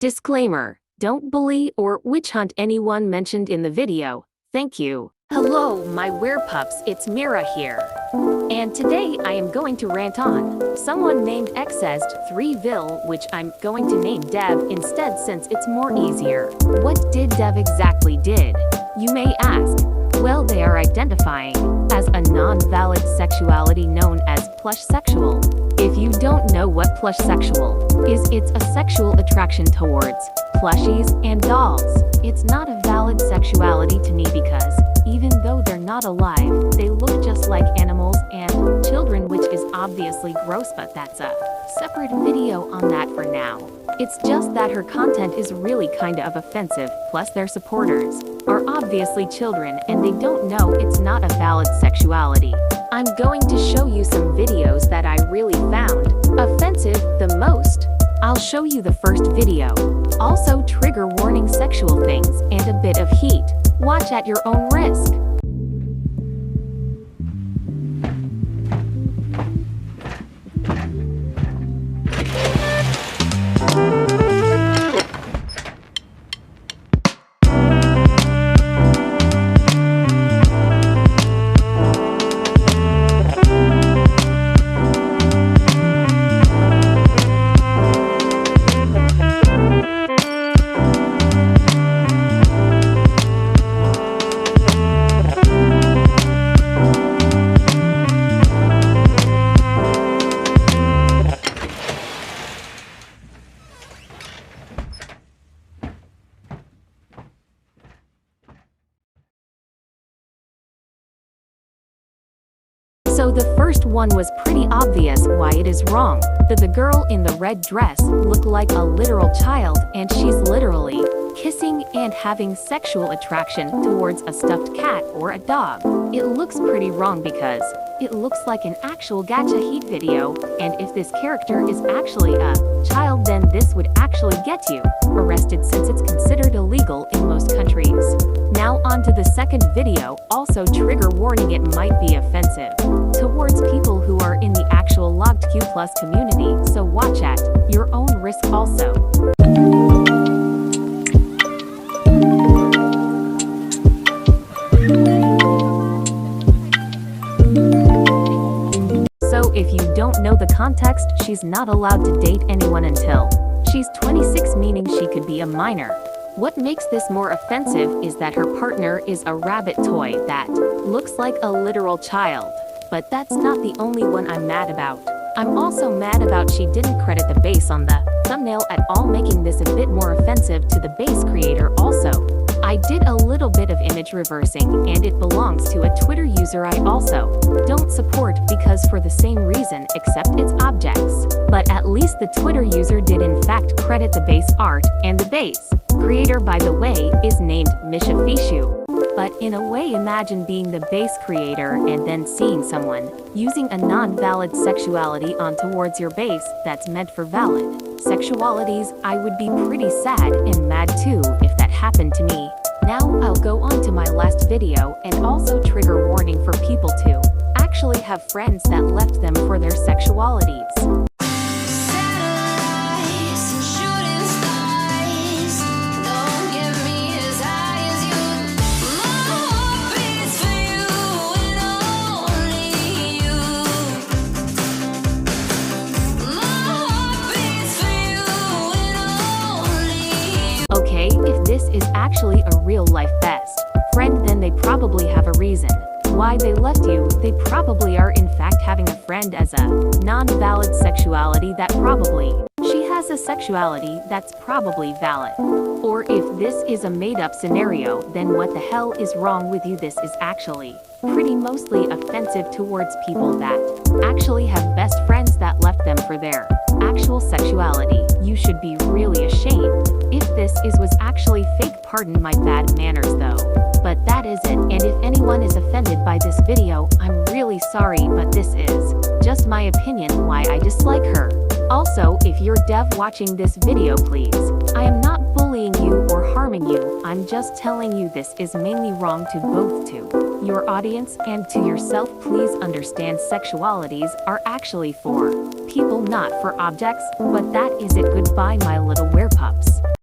Disclaimer: don't bully or witch hunt anyone mentioned in the video. Thank you. Hello, my pups, it's Mira here. And today I am going to rant on someone named XxZzD3VIL, which I'm going to name Dev instead since it's more easier. What did Dev exactly did? You may ask. Well, they are identifying as a non-valid sexuality known as plush sexual. If you don't know what plush sexual is, it's a sexual attraction towards plushies and dolls. It's not a valid sexuality to me because, even though they're not alive, they look just like animals and children, which is obviously gross, but that's a separate video on that for now. It's just that her content is really kinda of offensive, plus their supporters are obviously children and they don't know it's not a valid sexuality. I'm going to show you some videos that I really found offensive the most. I'll show you the first video. Also, trigger warning sexual things and a bit of heat. Watch at your own risk. So the first one was pretty obvious why it is wrong. The girl in the red dress looked like a literal child, and she's literally kissing and having sexual attraction towards a stuffed cat or a dog. It looks pretty wrong because it looks like an actual gacha heat video, and if this character is actually a child, then this would actually get you arrested since it's considered illegal in most countries. Now on to the second video. Also, trigger warning, it might be offensive towards people who are in the actual logged Q+ community, so watch at your own risk also. So if you don't know the context, she's not allowed to date anyone until she's 26, meaning she could be a minor. What makes this more offensive is that her partner is a rabbit toy that looks like a literal child. But that's not the only one I'm mad about. I'm also mad about she didn't credit the base on the thumbnail at all, making this a bit more offensive to the base creator also. I did a little bit of image reversing, and it belongs to a Twitter user I also don't support because for the same reason, except it's objects. But at least the Twitter user did in fact credit the base art, and the base creator, by the way, is named 𝕝𝕝𝕝𝕝𝕝𝕝𝕝𝕝𝕝𝕝𝕝𝕝. But in a way, imagine being the base creator and then seeing someone using a non-valid sexuality on towards your base that's meant for valid sexualities. I would be pretty sad and mad too if that happened to me. Now I'll go on to my last video, and also trigger warning for people to actually have friends that left them for their sexualities. Okay, if this is actually a real-life best friend, then they probably have a reason why they left you. They probably are in fact having a friend as a non-valid sexuality that probably she has a sexuality that's probably valid. Or if this is a made-up scenario, then what the hell is wrong with you? This is actually pretty mostly offensive towards people that actually have best friends that left them for their actual sexuality. You should be really ashamed. If this was actually fake, pardon my bad manners though. But that isn't, and if anyone is offended by this video, I'm really sorry, but this is just my opinion why I dislike her. Also, if you're Dev watching this video, please, I am not bullying you or harming you, I'm just telling you this is mainly wrong to both to your audience and to yourself. Please understand sexualities are actually for people, not for objects. But that is it. Goodbye, my little werepups.